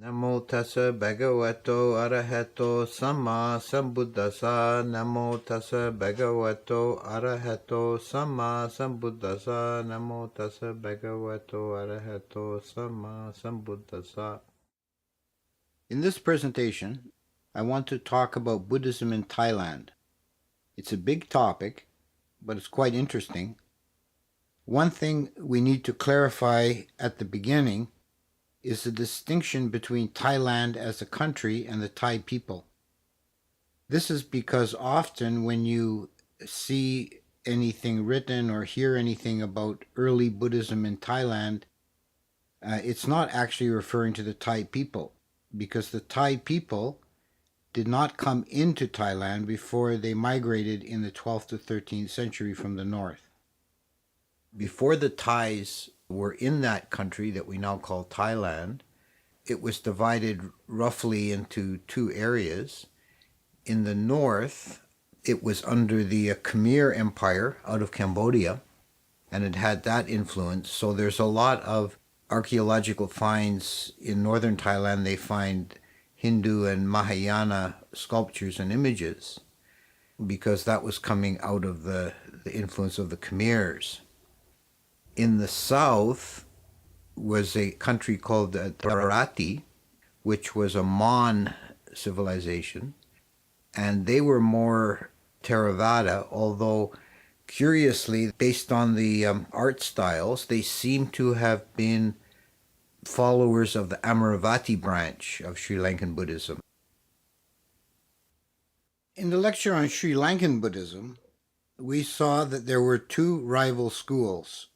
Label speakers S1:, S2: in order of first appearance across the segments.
S1: Namo tassa bhagavato arahato samma sambuddhassa. Namo tassa bhagavato arahato samma sambuddhassa. Namo tassa bhagavato arahato samma sambuddhassa. In this presentation, I want to talk about Buddhism in Thailand. It's a big topic, but it's quite interesting. One thing we need to clarify at the beginning is the distinction between Thailand as a country and the Thai people. This is because often when you see anything written or hear anything about early Buddhism in Thailand, it's not actually referring to the Thai people, because the Thai people did not come into Thailand before they migrated in the 12th to 13th century from the north. Before the Thais were in that country that we now call Thailand, it was divided roughly into two areas. In the north, it was under the Khmer Empire out of Cambodia, and it had that influence. So there's a lot of archaeological finds in northern Thailand. They find Hindu and Mahayana sculptures and images because that was coming out of the influence of the Khmers. In the south was a country called Tarati, which was a Mon civilization, and they were more Theravada, although curiously, based on the art styles, they seem to have been followers of the Amaravati branch of Sri Lankan Buddhism. In the lecture on Sri Lankan Buddhism, we saw that there were two rival schools,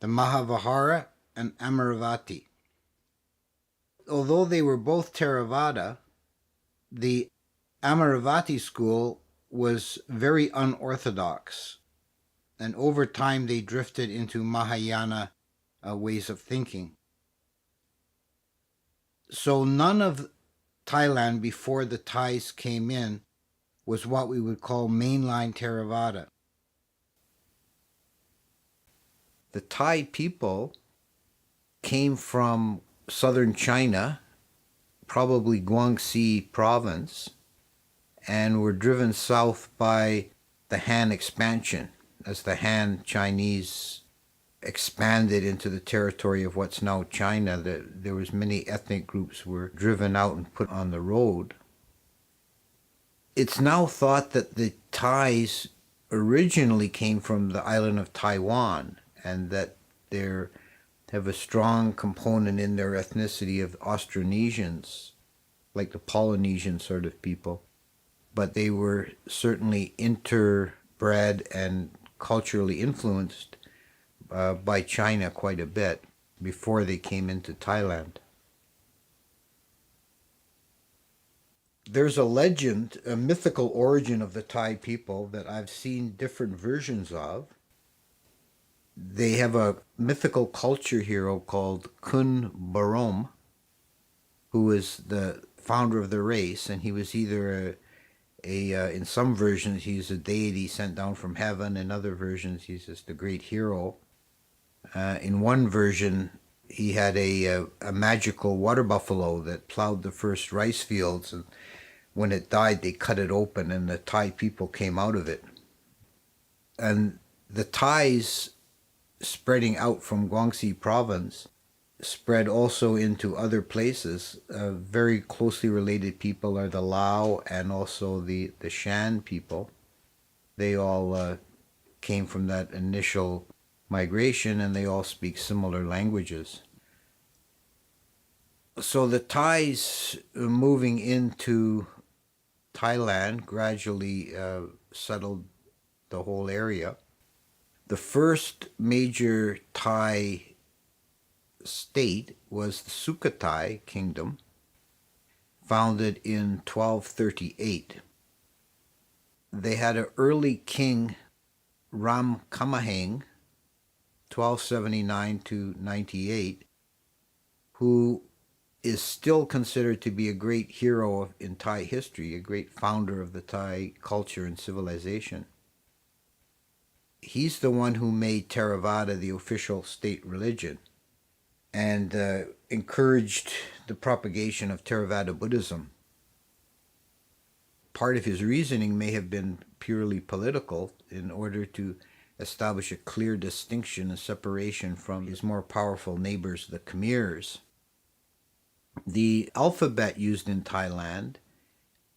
S1: the Mahavihara and Amaravati. Although they were both Theravada, the Amaravati school was very unorthodox, and over time they drifted into Mahayana ways of thinking. So none of Thailand before the Thais came in was what we would call mainline Theravada. The Thai people came from southern China, probably Guangxi province, and were driven south by the Han expansion. As the Han Chinese expanded into the territory of what's now China, there was many ethnic groups were driven out and put on the road. It's now thought that the Thais originally came from the island of Taiwan, and that they have a strong component in their ethnicity of Austronesians, like the Polynesian sort of people. But they were certainly interbred and culturally influenced by China quite a bit before they came into Thailand. There's a legend, a mythical origin of the Thai people that I've seen different versions of. They have a mythical culture hero called Kun Barom, who is the founder of the race, and he was either in some versions he's a deity sent down from heaven, in other versions he's just a great hero. In one version he had a magical water buffalo that plowed the first rice fields, and when it died they cut it open and the Thai people came out of it. And the Thais spreading out from Guangxi province spread also into other places. Very closely related people are the Lao and also the Shan people. They all came from that initial migration, and they all speak similar languages. So the Thais moving into Thailand gradually settled the whole area. The first major Thai state was the Sukhothai Kingdom, founded in 1238. They had an early king, Ram Kamaheng, 1279 to 98, who is still considered to be a great hero in Thai history, a great founder of the Thai culture and civilization. He's the one who made Theravada the official state religion. and encouraged the propagation of Theravada Buddhism. Part of his reasoning may have been purely political in order to establish a clear distinction and separation from his more powerful neighbors, the Khmers. The alphabet used in Thailand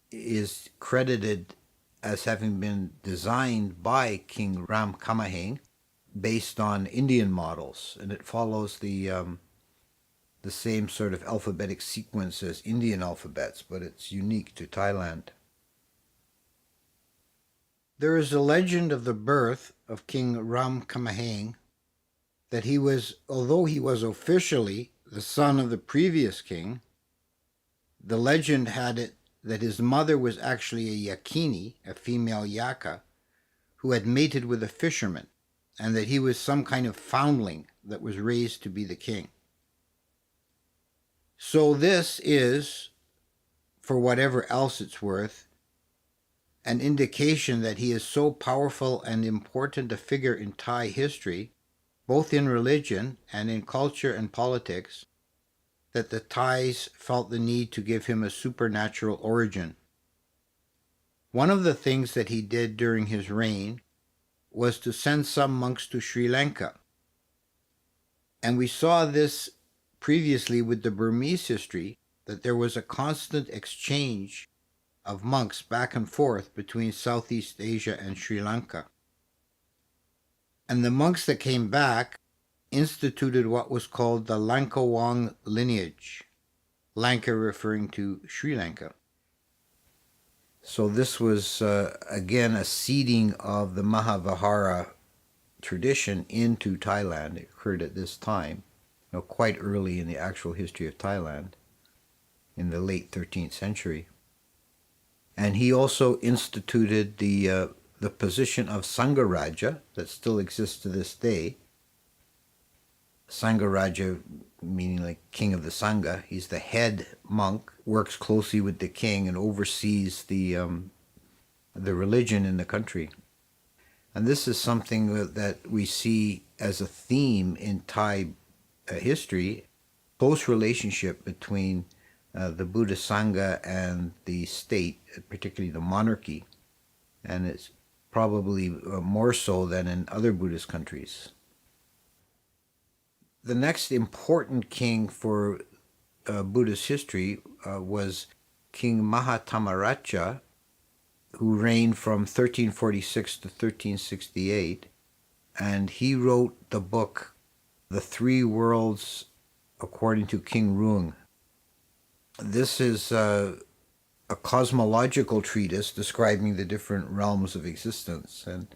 S1: is credited as having been designed by King Ramkhamhaeng based on Indian models, and it follows the same sort of alphabetic sequence as Indian alphabets, but it's unique to Thailand. There is a legend of the birth of King Ramkhamhaeng that he was, although he was officially the son of the previous king, the legend had it that his mother was actually a yakini, a female yaka, who had mated with a fisherman, and that he was some kind of foundling that was raised to be the king. So this is, for whatever else it's worth, an indication that he is so powerful and important a figure in Thai history, both in religion and in culture and politics, that the Thais felt the need to give him a supernatural origin. One of the things that he did during his reign was to send some monks to Sri Lanka. And we saw this previously with the Burmese history, that there was a constant exchange of monks back and forth between Southeast Asia and Sri Lanka. And the monks that came back instituted what was called the Lankawang lineage, Lanka referring to Sri Lanka. So this was, again, a seeding of the Mahavihara tradition into Thailand. It occurred at this time, quite early in the actual history of Thailand, in the late 13th century. And he also instituted the position of Sangharaja that still exists to this day. Sangharaja meaning like king of the Sangha. He's the head monk, works closely with the king and oversees the religion in the country. And this is something that we see as a theme in Thai history, close relationship between the Buddhist Sangha and the state, particularly the monarchy, and it's probably more so than in other Buddhist countries. The next important king for Buddhist history was King Mahathamaraja, who reigned from 1346 to 1368, and he wrote the book The Three Worlds According to King Rung. This is a cosmological treatise describing the different realms of existence, and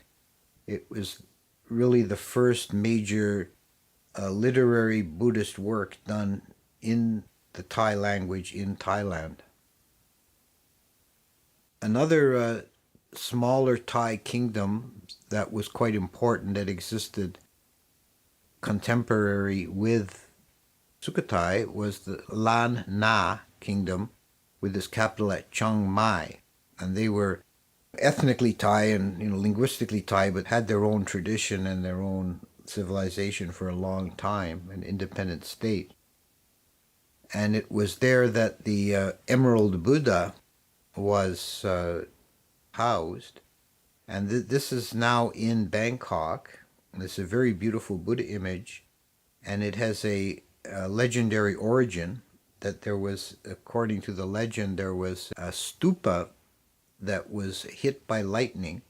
S1: it was really the first major literary Buddhist work done in the Thai language in Thailand. Another smaller Thai kingdom that was quite important, that existed contemporary with Sukhothai, was the Lan Na kingdom, with its capital at Chiang Mai. And they were ethnically Thai and linguistically Thai, but had their own tradition and their own civilization for a long time, an independent state. And it was there that the Emerald Buddha was housed. And this is now in Bangkok. It's a very beautiful Buddha image, and it has a legendary origin, that there was, according to the legend, there was a stupa that was hit by lightning,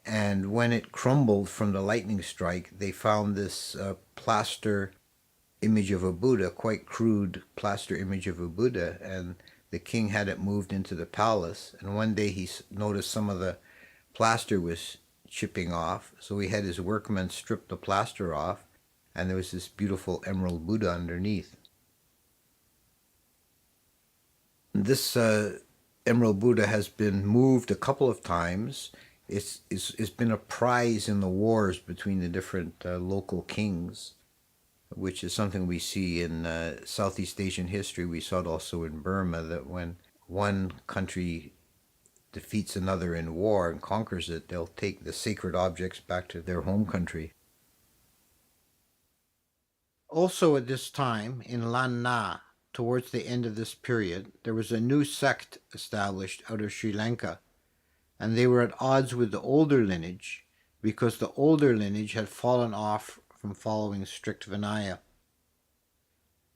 S1: and when it crumbled from the lightning strike, they found this plaster image of a Buddha, quite crude plaster image of a Buddha, and the king had it moved into the palace. And one day he noticed some of the plaster was chipping off, so he had his workmen strip the plaster off, and there was this beautiful emerald Buddha underneath. This Emerald Buddha has been moved a couple of times. It's been a prize in the wars between the different local kings, which is something we see in Southeast Asian history. We saw it also in Burma, that when one country defeats another in war and conquers it, they'll take the sacred objects back to their home country. Also at this time, in Lan Na, towards the end of this period, there was a new sect established out of Sri Lanka, and they were at odds with the older lineage because the older lineage had fallen off from following strict Vinaya.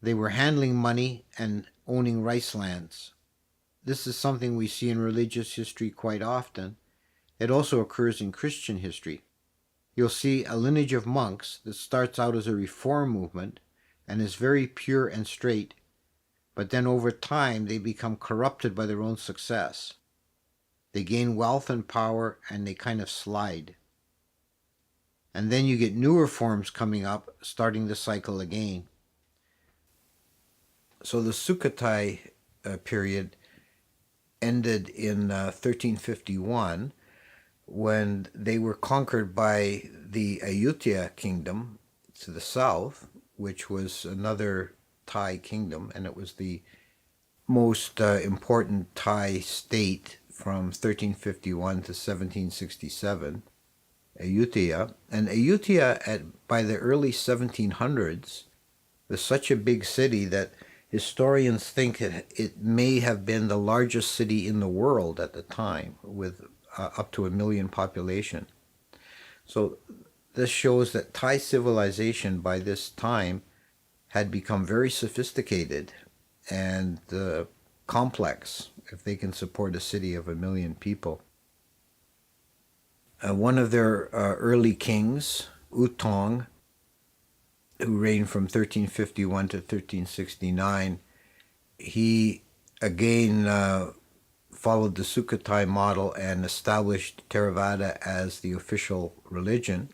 S1: They were handling money and owning rice lands. This is something we see in religious history quite often. It also occurs in Christian history. You'll see a lineage of monks that starts out as a reform movement and is very pure and straight, but then over time they become corrupted by their own success. They gain wealth and power and they kind of slide. And then you get newer forms coming up, starting the cycle again. So the Sukhothai period ended in 1351 when they were conquered by the Ayutthaya kingdom to the south, which was another Thai kingdom, and it was the most important Thai state from 1351 to 1767, Ayutthaya. And Ayutthaya, by the early 1700s, was such a big city that historians think it may have been the largest city in the world at the time, with up to 1 million population. So this shows that Thai civilization by this time had become very sophisticated and complex, if they can support a city of 1 million people. One of their early kings, Utong, who reigned from 1351 to 1369, he again followed the Sukhothai model and established Theravada as the official religion.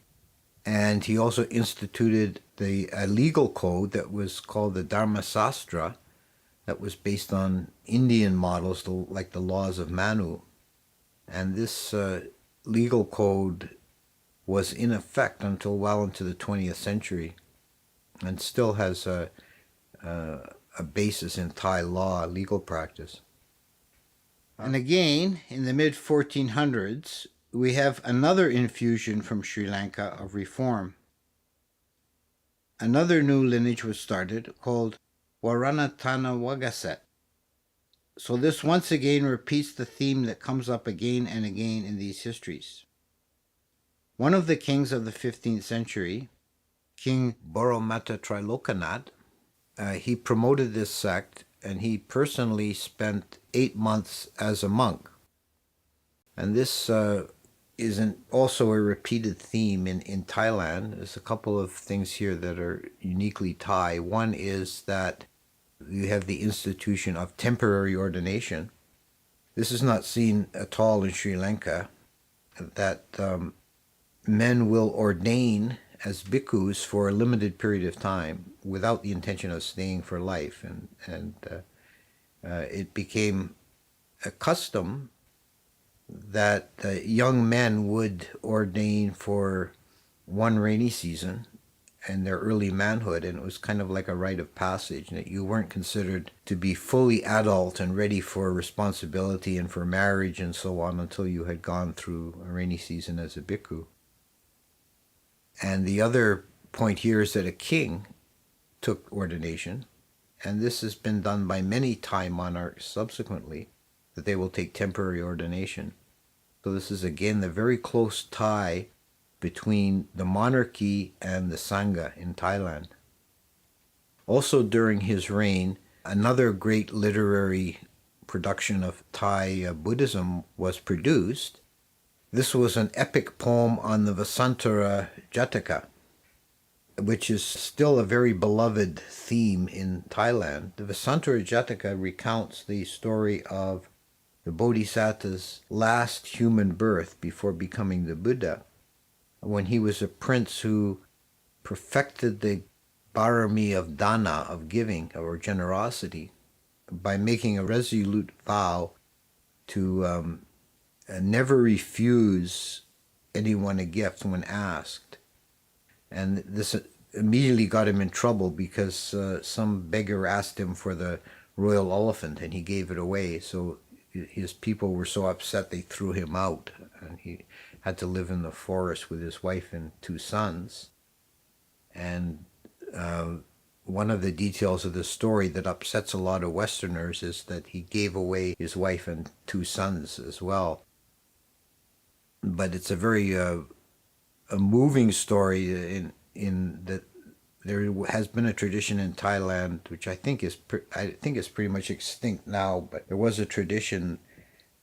S1: And he also instituted a legal code that was called the Dharma Sastra, that was based on Indian models like the laws of Manu. And this legal code was in effect until well into the 20th century and still has a basis in Thai law, legal practice. And again, in the mid-1400s, we have another infusion from Sri Lanka of reform. Another new lineage was started called Waranatana Wagaset. So this once again repeats the theme that comes up again and again in these histories. One of the kings of the 15th century, King Boromata Trilokanath, he promoted this sect, and he personally spent 8 months as a monk. And this is also a repeated theme in Thailand. There's a couple of things here that are uniquely Thai. One is that you have the institution of temporary ordination. This is not seen at all in Sri Lanka, that men will ordain as bhikkhus for a limited period of time without the intention of staying for life. And it became a custom that young men would ordain for one rainy season and their early manhood, and it was kind of like a rite of passage, that you weren't considered to be fully adult and ready for responsibility and for marriage and so on until you had gone through a rainy season as a bhikkhu. And the other point here is that a king took ordination, and this has been done by many Thai monarchs subsequently, that they will take temporary ordination. So this is again the very close tie between the monarchy and the Sangha in Thailand. Also during his reign, another great literary production of Thai Buddhism was produced. This was an epic poem on the Vasantara Jataka, which is still a very beloved theme in Thailand. The Vasantara Jataka recounts the story of the Bodhisattva's last human birth before becoming the Buddha, when he was a prince who perfected the barami of dana, of giving or generosity, by making a resolute vow to never refuse anyone a gift when asked. And this immediately got him in trouble because some beggar asked him for the royal elephant and he gave it away. So his people were so upset they threw him out, and he had to live in the forest with his wife and 2 sons. And one of the details of the story that upsets a lot of Westerners is that he gave away his wife and 2 sons as well. But it's a very a moving story in that there has been a tradition in Thailand, which I think is pretty much extinct now. But there was a tradition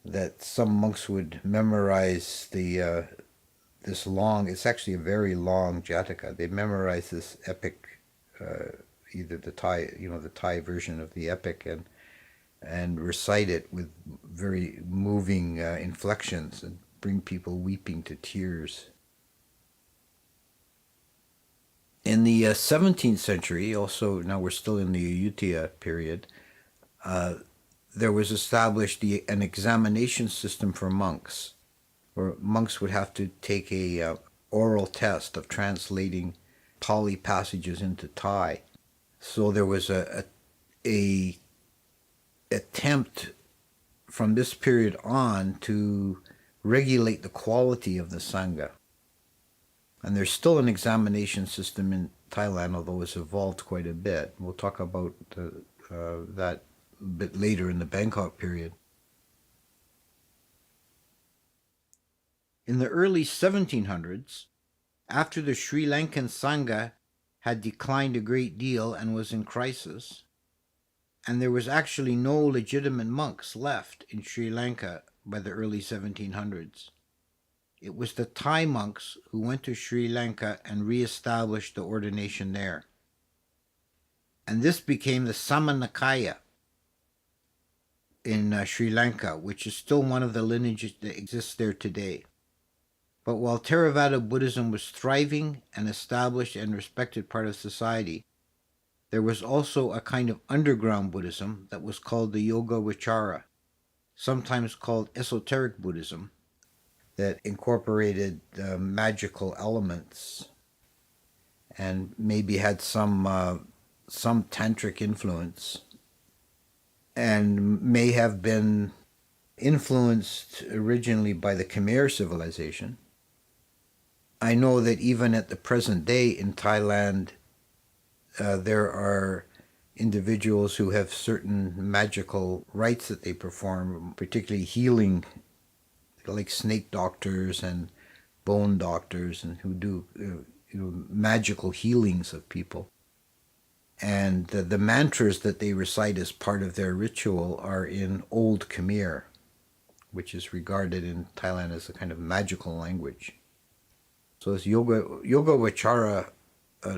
S1: that some monks would memorize this long. It's actually a very long Jataka. They memorize this epic, either the Thai version of the epic, and recite it with very moving inflections and bring people weeping to tears. In the 17th century, also, now we're still in the Ayutthaya period, there was established an examination system for monks, where monks would have to take a oral test of translating Pali passages into Thai. So there was a attempt from this period on to regulate the quality of the Sangha. And there's still an examination system in Thailand, although it's evolved quite a bit. We'll talk about that a bit later in the Bangkok period. In the early 1700s, after the Sri Lankan Sangha had declined a great deal and was in crisis, and there was actually no legitimate monks left in Sri Lanka by the early 1700s. It was the Thai monks who went to Sri Lanka and re-established the ordination there. And this became the Samanikaya in Sri Lanka, which is still one of the lineages that exists there today. But while Theravada Buddhism was thriving and established and respected part of society, there was also a kind of underground Buddhism that was called the Yoga Vichara, sometimes called esoteric Buddhism, that incorporated magical elements and maybe had some tantric influence, and may have been influenced originally by the Khmer civilization. I know that even at the present day in Thailand, there are individuals who have certain magical rites that they perform, particularly healing, like snake doctors and bone doctors, and who do magical healings of people. And the mantras that they recite as part of their ritual are in Old Khmer, which is regarded in Thailand as a kind of magical language. So this Yoga Vichara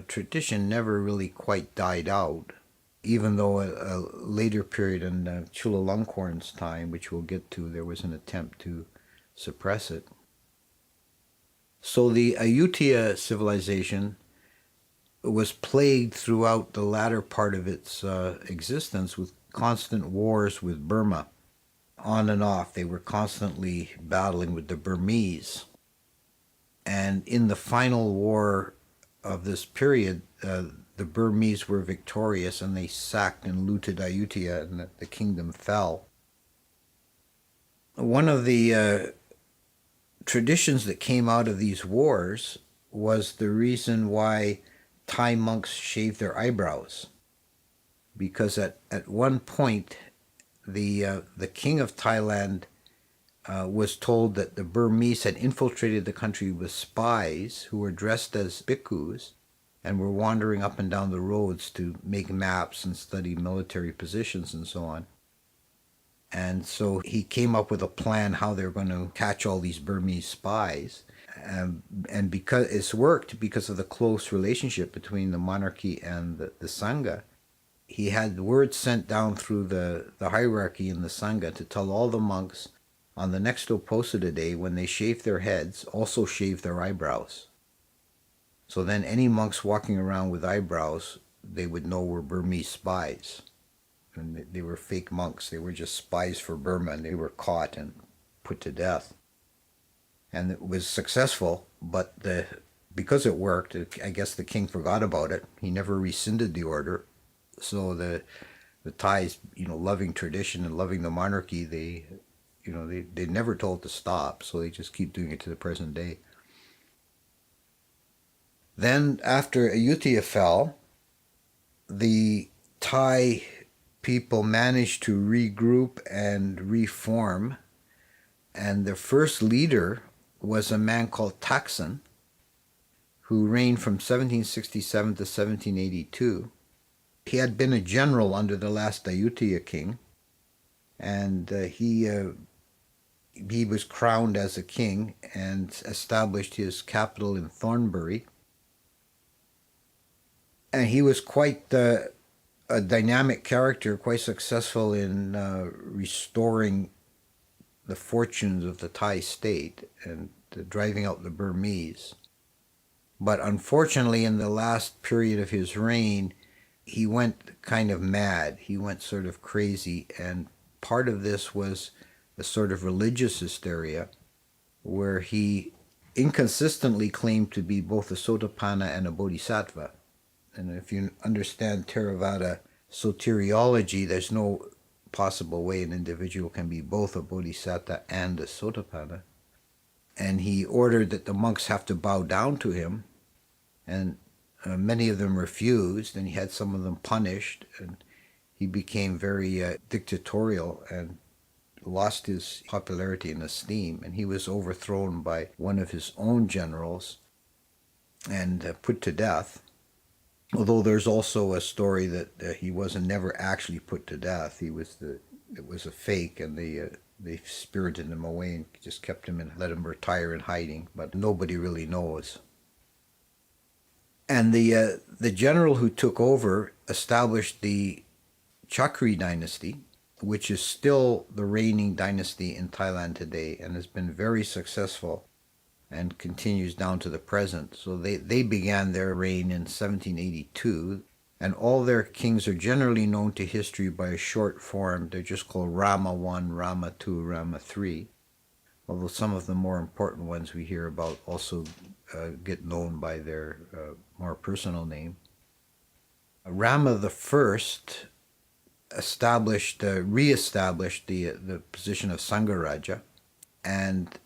S1: tradition never really quite died out, even though a later period in Chulalongkorn's time, which we'll get to, there was an attempt to suppress it. So the Ayutthaya civilization was plagued throughout the latter part of its existence with constant wars with Burma. On and off, they were constantly battling with the Burmese. And in the final war of this period, the Burmese were victorious, and they sacked and looted Ayutthaya, and the kingdom fell. One of the traditions that came out of these wars was the reason why Thai monks shaved their eyebrows, because at one point the king of Thailand was told that the Burmese had infiltrated the country with spies who were dressed as bhikkhus and were wandering up and down the roads to make maps and study military positions and so on. And so he came up with a plan how they were going to catch all these Burmese spies. And because it's worked because of the close relationship between the monarchy and the Sangha, he had word sent down through the hierarchy in the Sangha to tell all the monks on the next Uposatha day, when they shave their heads, also shave their eyebrows. So then any monks walking around with eyebrows, they would know were Burmese spies. And they were fake monks. They were just spies for Burma, and they were caught and put to death. And it was successful, but because it worked, I guess the king forgot about it. He never rescinded the order. So the Thais, loving tradition and loving the monarchy, they never told to stop, so they just keep doing it to the present day. Then after Ayutthaya fell, the Thai people managed to regroup and reform, and their first leader was a man called Thaksin, who reigned from 1767 to 1782. He had been a general under the last Ayutthaya king, and he was crowned as a king and established his capital in Thornbury. And he was quite a dynamic character, quite successful in restoring the fortunes of the Thai state and driving out the Burmese. But unfortunately, in the last period of his reign, he went kind of mad. He went sort of crazy, and part of this was a sort of religious hysteria where he inconsistently claimed to be both a Sotapanna and a Bodhisattva. And if you understand Theravada soteriology, there's no possible way an individual can be both a Bodhisattva and a Sotapanna. And he ordered that the monks have to bow down to him, and many of them refused, and he had some of them punished, and he became very dictatorial and lost his popularity and esteem, and he was overthrown by one of his own generals and put to death. Although there's also a story that he wasn't never actually put to death. It was a fake, and they spirited him away and just kept him and let him retire in hiding, but nobody really knows. And the general who took over established the Chakri dynasty, which is still the reigning dynasty in Thailand today and has been very successful and continues down to the present. So they began their reign in 1782, and all their kings are generally known to history by a short form. They're just called Rama I, Rama II, Rama III, although some of the more important ones we hear about also get known by their more personal name. Rama I reestablished the position of Sangharaja, and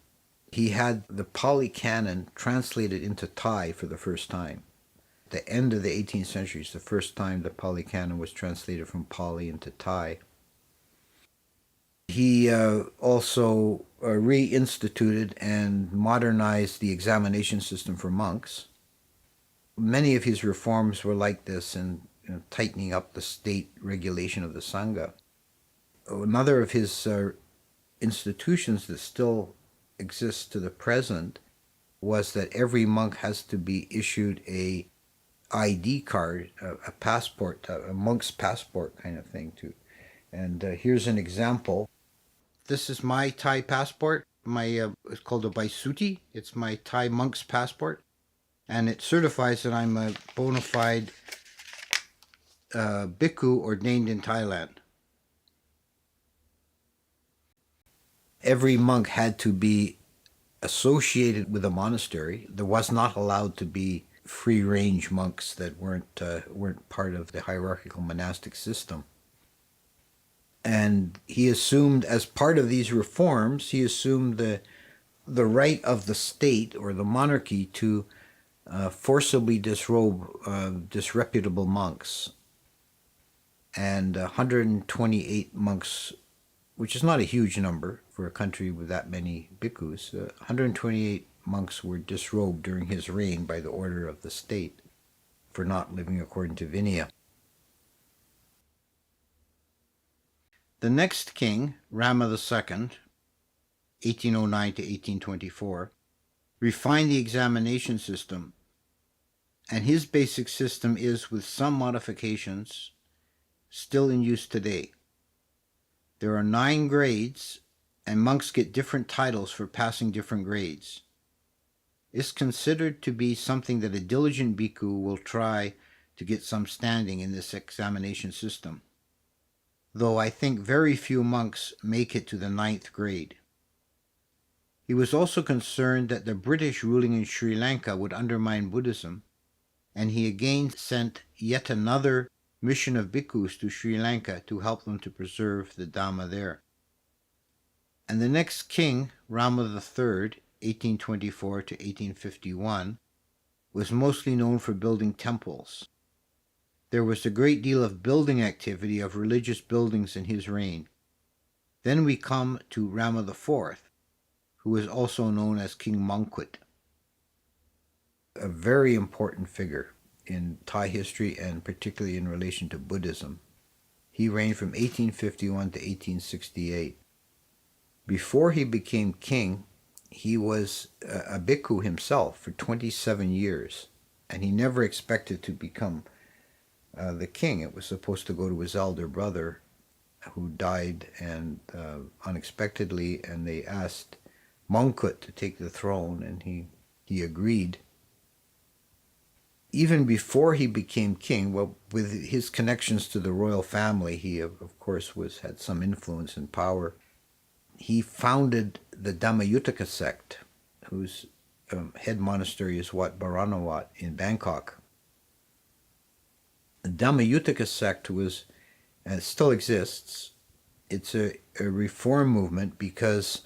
S1: he had the Pali Canon translated into Thai for the first time. At the end of the 18th century is the first time the Pali Canon was translated from Pali into Thai. He also reinstituted and modernized the examination system for monks. Many of his reforms were like this, and tightening up the state regulation of the Sangha. Another of his institutions that still exists to the present was that every monk has to be issued a ID card, a passport, a monk's passport kind of thing too. And here's an example. This is my Thai passport. It's called a Baisuti. It's my Thai monk's passport, and it certifies that I'm a bona fide bhikkhu ordained in Thailand. Every monk had to be associated with a monastery. There was not allowed to be free-range monks that weren't part of the hierarchical monastic system. And he assumed, as part of these reforms, he assumed the right of the state or the monarchy to forcibly disrobe disreputable monks. And 128 monks, which is not a huge number for a country with that many bhikkhus, 128 monks were disrobed during his reign by the order of the state for not living according to Vinaya. The next king, Rama II, 1809 to 1824, refined the examination system, and his basic system is, with some modifications, still in use today. There are 9 grades, and monks get different titles for passing different grades. It's considered to be something that a diligent bhikkhu will try to get some standing in this examination system, though I think very few monks make it to the 9th grade. He was also concerned that the British ruling in Sri Lanka would undermine Buddhism, and he again sent yet another mission of bhikkhus to Sri Lanka to help them to preserve the Dhamma there. And the next king, Rama III, 1824 to 1851, was mostly known for building temples. There was a great deal of building activity of religious buildings in his reign. Then we come to Rama IV, who is also known as King Mongkut, a very important figure in Thai history and particularly in relation to Buddhism. He reigned from 1851 to 1868. Before he became king, he was a bhikkhu himself for 27 years, and he never expected to become the king. It was supposed to go to his elder brother, who died and unexpectedly, and they asked Mongkut to take the throne, and he agreed. Even before he became king, well, with his connections to the royal family, he of course had some influence and power. He founded the Dhammayutaka sect, whose head monastery is Wat Baranawat in Bangkok. The Dhammayutaka sect was, and still exists, it's a reform movement because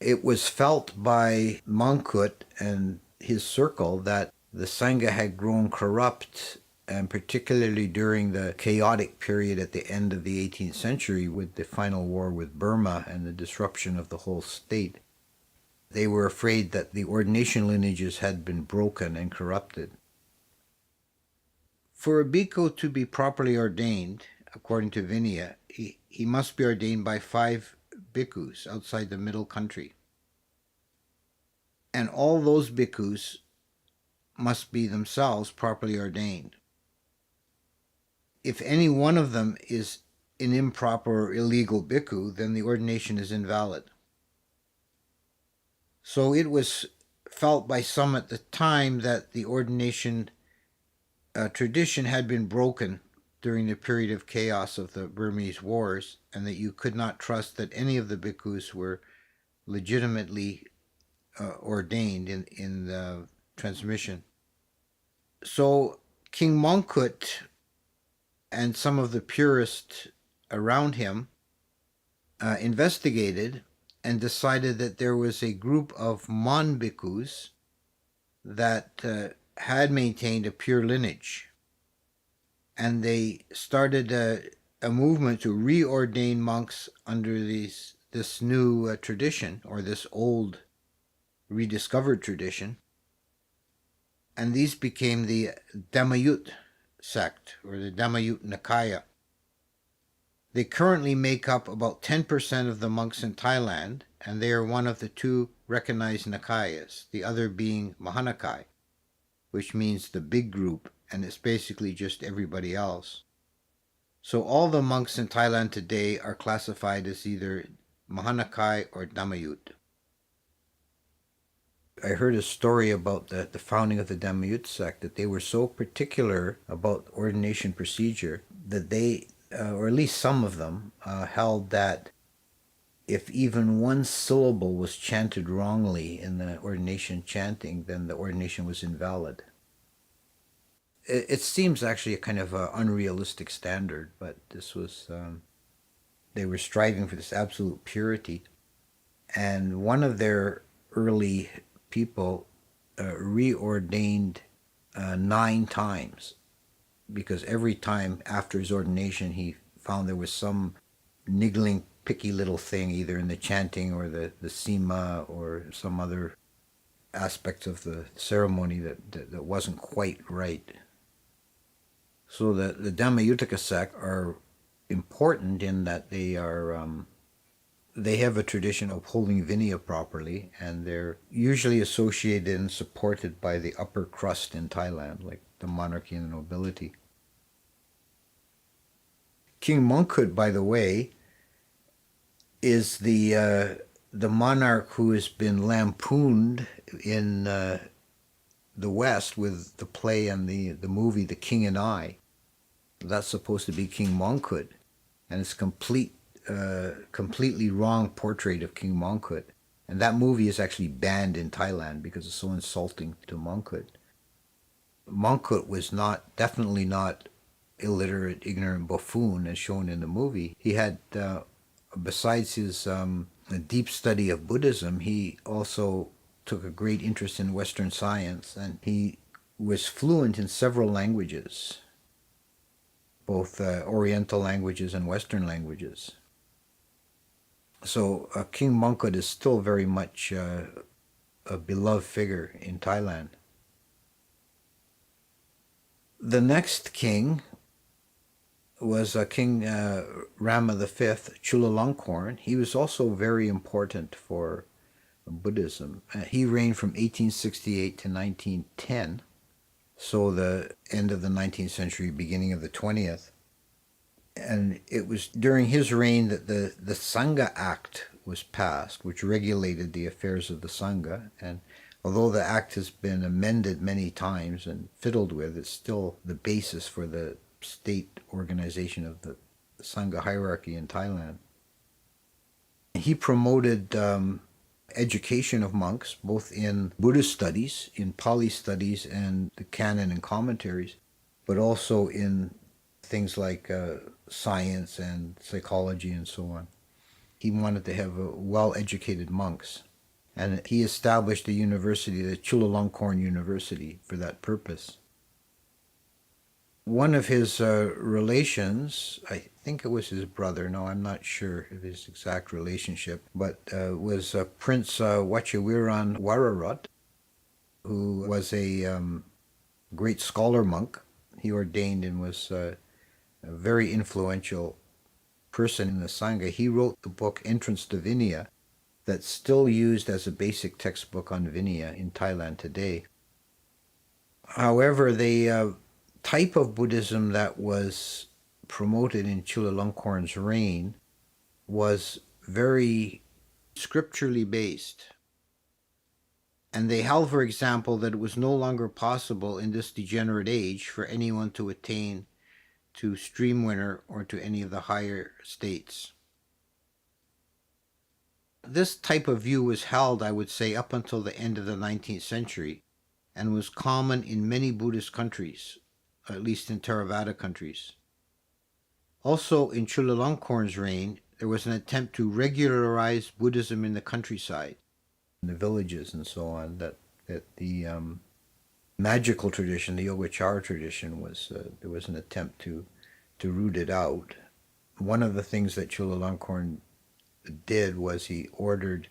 S1: it was felt by Mongkut and his circle that the Sangha had grown corrupt, and particularly during the chaotic period at the end of the 18th century with the final war with Burma and the disruption of the whole state. They were afraid that the ordination lineages had been broken and corrupted. For a bhikkhu to be properly ordained, according to Vinaya, he must be ordained by 5 bhikkhus outside the middle country. And all those bhikkhus must be themselves properly ordained. If any one of them is an improper or illegal bhikkhu, then the ordination is invalid. So it was felt by some at the time that the ordination tradition had been broken during the period of chaos of the Burmese wars, and that you could not trust that any of the bhikkhus were legitimately ordained in the transmission. So King Mongkut and some of the purists around him investigated and decided that there was a group of Mon bhikkhus that had maintained a pure lineage. And they started a movement to reordain monks under this new tradition, or this old rediscovered tradition. And these became the Dhammayut sect, or the Dhammayut Nikaya. They currently make up about 10% of the monks in Thailand, and they are one of the 2 recognized Nikayas, the other being Mahanakai, which means the big group, and it's basically just everybody else. So all the monks in Thailand today are classified as either Mahanakai or Dhammayut. I heard a story about the founding of the Dhammayut sect, that they were so particular about ordination procedure that they, or at least some of them, held that if even one syllable was chanted wrongly in the ordination chanting, then the ordination was invalid. It seems actually a kind of unrealistic standard, but this was, they were striving for this absolute purity. And one of their early people reordained 9 times, because every time after his ordination he found there was some niggling, picky little thing, either in the chanting or the sima or some other aspects of the ceremony that wasn't quite right. So the Dhammayutaka sect are important in that they are they have a tradition of holding Vinaya properly, and they're usually associated and supported by the upper crust in Thailand, like the monarchy and the nobility. King Mongkut, by the way, is the monarch who has been lampooned in the West with the play and the movie The King and I. That's supposed to be King Mongkut, and it's completely wrong portrait of King Mongkut. And that movie is actually banned in Thailand because it's so insulting to Mongkut. Mongkut was definitely not illiterate, ignorant buffoon as shown in the movie. He had, besides his deep study of Buddhism, he also took a great interest in Western science, and he was fluent in several languages. both Oriental languages and Western languages. So King Mongkut is still very much a beloved figure in Thailand. The next king was King Rama V, Chulalongkorn. He was also very important for Buddhism. He reigned from 1868 to 1910, so the end of the 19th century, beginning of the 20th. And it was during his reign that the Sangha Act was passed, which regulated the affairs of the Sangha. And although the act has been amended many times and fiddled with, it's still the basis for the state organization of the Sangha hierarchy in Thailand. He promoted education of monks, both in Buddhist studies, in Pali studies and the canon and commentaries, but also in things like science and psychology and so on. He wanted to have well-educated monks, and he established a university, the Chulalongkorn University, for that purpose. One of his relations, I think it was his brother, no, I'm not sure of his exact relationship, but was Prince Wachiwiran Wararot, who was a great scholar monk. He ordained and was a very influential person in the Sangha. He wrote the book Entrance to Vinaya that's still used as a basic textbook on Vinaya in Thailand today. However, the type of Buddhism that was promoted in Chulalongkorn's reign was very scripturally based. And they held, for example, that it was no longer possible in this degenerate age for anyone to attain to stream winner or to any of the higher states. This type of view was held, I would say, up until the end of the 19th century and was common in many Buddhist countries, at least in Theravada countries. Also, in Chulalongkorn's reign, there was an attempt to regularize Buddhism in the countryside, in the villages and so on, that the magical tradition, the Yogacara tradition, there was an attempt to root it out. One of the things that Chulalongkorn did was he ordered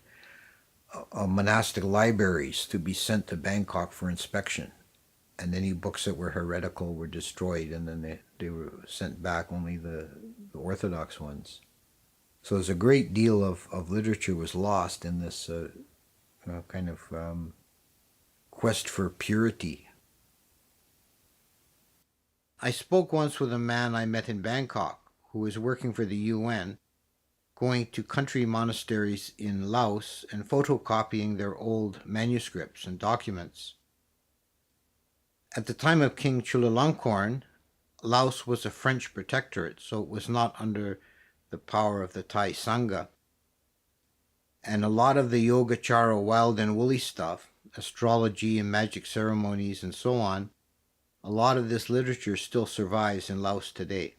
S1: monastic libraries to be sent to Bangkok for inspection. And any books that were heretical were destroyed, and then they were sent back, only the orthodox ones. So there's a great deal of literature was lost in this kind of quest for purity. I spoke once with a man I met in Bangkok who was working for the UN, going to country monasteries in Laos and photocopying their old manuscripts and documents. At the time of King Chulalongkorn, Laos was a French protectorate, so it was not under the power of the Thai Sangha. And a lot of the Yogacara wild and woolly stuff, astrology and magic ceremonies and so on, a lot of this literature still survives in Laos today.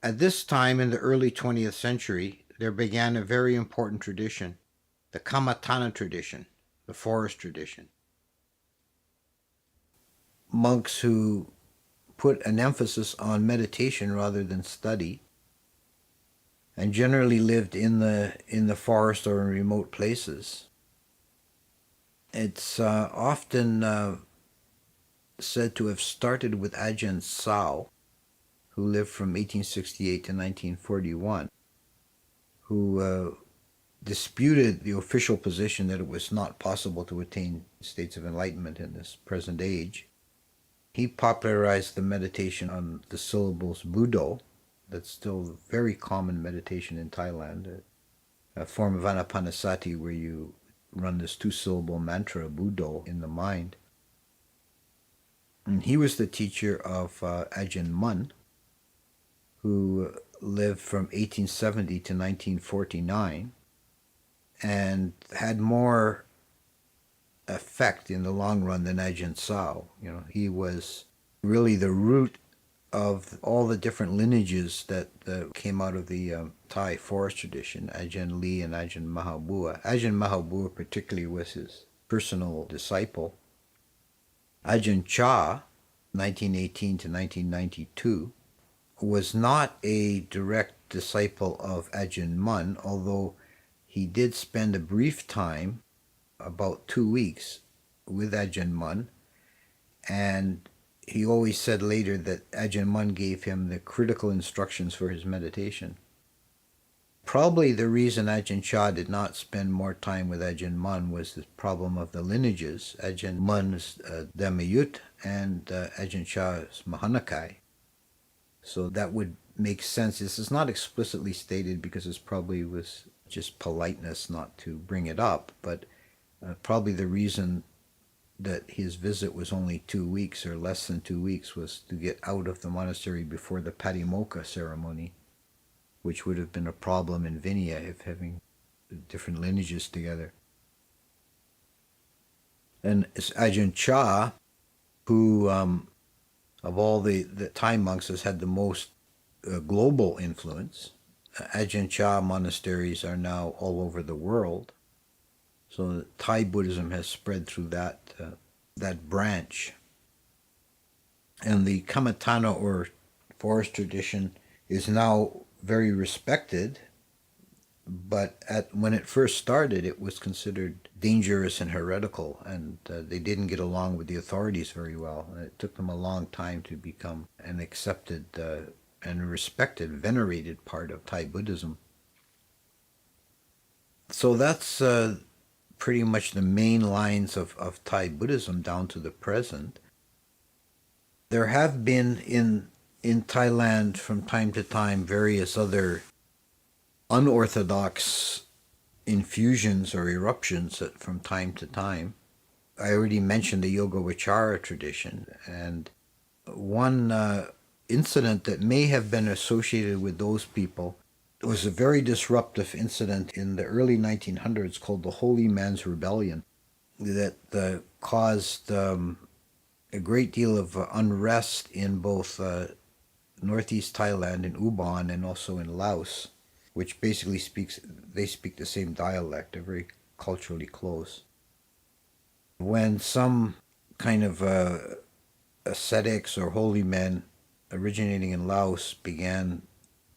S1: At this time in the early 20th century, there began a very important tradition, the Kamatana tradition, the forest tradition. Monks who put an emphasis on meditation rather than study, and generally lived in the forest or in remote places. It's often said to have started with Ajahn Sao, who lived from 1868 to 1941, who disputed the official position that it was not possible to attain states of enlightenment in this present age. He popularized the meditation on the syllables Buddho. That's still very common meditation in Thailand, a form of anapanasati where you run this two-syllable mantra, Buddho, in the mind. And he was the teacher of Ajahn Mun, who lived from 1870 to 1949 and had more effect in the long run than Ajahn Sao. He was really the root of all the different lineages that came out of the Thai forest tradition, Ajahn Lee and Ajahn Mahabua. Ajahn Mahabua particularly was his personal disciple. Ajahn Chah, 1918 to 1992, was not a direct disciple of Ajahn Mun, although he did spend a brief time, about 2 weeks, with Ajahn Mun, and he always said later that Ajahn Mun gave him the critical instructions for his meditation. Probably the reason Ajahn Chah did not spend more time with Ajahn Mun was the problem of the lineages. Ajahn Mun's Dhammayut and Ajahn Chah's Mahanakai. So that would make sense. This is not explicitly stated because it probably was just politeness not to bring it up, but probably the reason that his visit was only 2 weeks or less than 2 weeks was to get out of the monastery before the Patimokkha ceremony, which would have been a problem in Vinaya if having different lineages together. And it's Ajahn Chah, who of all the Thai monks has had the most global influence. Ajahn Chah monasteries are now all over the world. So Thai Buddhism has spread through that branch. And the Kamatana or forest tradition is now very respected, but when it first started, it was considered dangerous and heretical, and they didn't get along with the authorities very well. It took them a long time to become an accepted and respected, venerated part of Thai Buddhism. So that's pretty much the main lines of Thai Buddhism down to the present. There have been in Thailand from time to time various other unorthodox infusions or eruptions from time to time. I already mentioned the Yoga-Vichara tradition, and one incident that may have been associated with those people was a very disruptive incident in the early 1900s called the Holy Man's Rebellion that caused a great deal of unrest in both northeast Thailand, in Ubon, and also in Laos, which basically they speak the same dialect. They're very culturally close. When some kind of ascetics or holy men originating in Laos began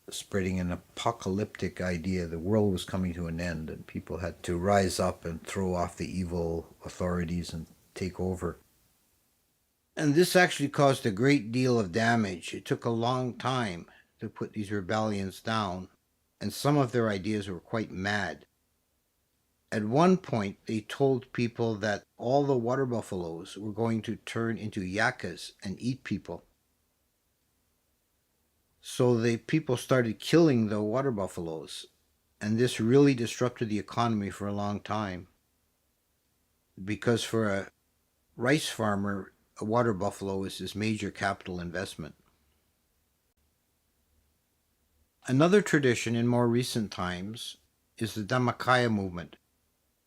S1: spreading an apocalyptic idea, the world was coming to an end and people had to rise up and throw off the evil authorities and take over. And this actually caused a great deal of damage. It took a long time to put these rebellions down, and some of their ideas were quite mad. At one point, they told people that all the water buffaloes were going to turn into yakas and eat people. So the people started killing the water buffaloes, and this really disrupted the economy for a long time. Because for a rice farmer, a water buffalo is his major capital investment. Another tradition in more recent times is the Dhammakaya movement,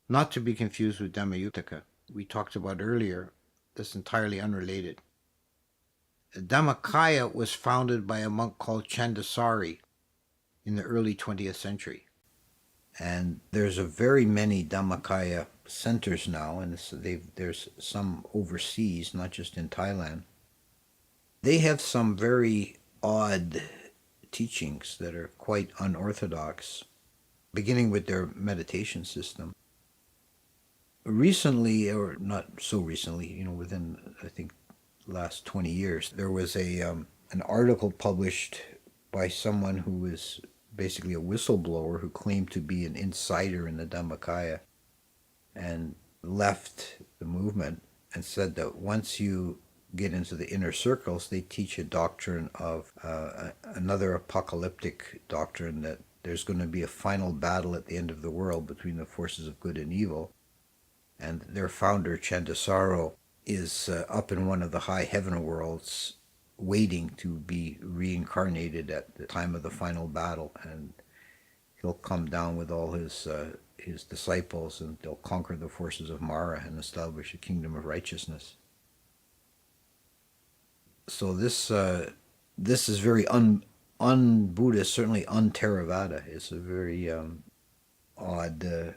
S1: not to be confused with Dhammayutta we talked about earlier. That's entirely unrelated. The Dhammakaya was founded by a monk called Chandasari in the early 20th century. And there's a very many Dhammakaya centers now, and there's some overseas, not just in Thailand. They have some very odd teachings that are quite unorthodox, beginning with their meditation system. Recently, or not so recently, within, I think, last 20 years, there was an article published by someone who was basically a whistleblower who claimed to be an insider in the Dhammakaya and left the movement and said that once you get into the inner circles, they teach a doctrine of another apocalyptic doctrine that there's going to be a final battle at the end of the world between the forces of good and evil. And their founder, Chandasaro, is up in one of the high heaven worlds waiting to be reincarnated at the time of the final battle, and he'll come down with all his disciples, and they'll conquer the forces of Mara and establish a kingdom of righteousness. So this is very un-Buddhist, certainly un-Theravada. It's a very odd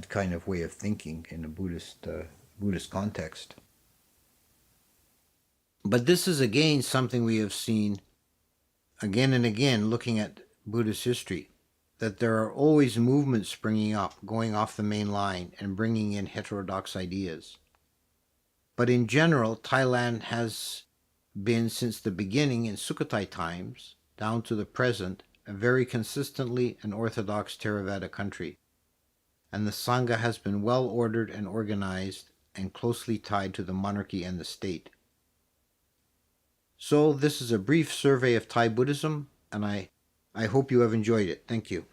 S1: kind of way of thinking in a Buddhist context. But this is again something we have seen again and again looking at Buddhist history, that there are always movements springing up, going off the main line and bringing in heterodox ideas. But in general, Thailand has been, since the beginning in Sukhothai times down to the present, a very consistently an orthodox Theravada country, and the Sangha has been well ordered and organized and closely tied to the monarchy and the state. So this is a brief survey of Thai Buddhism, and I hope you have enjoyed it. Thank you.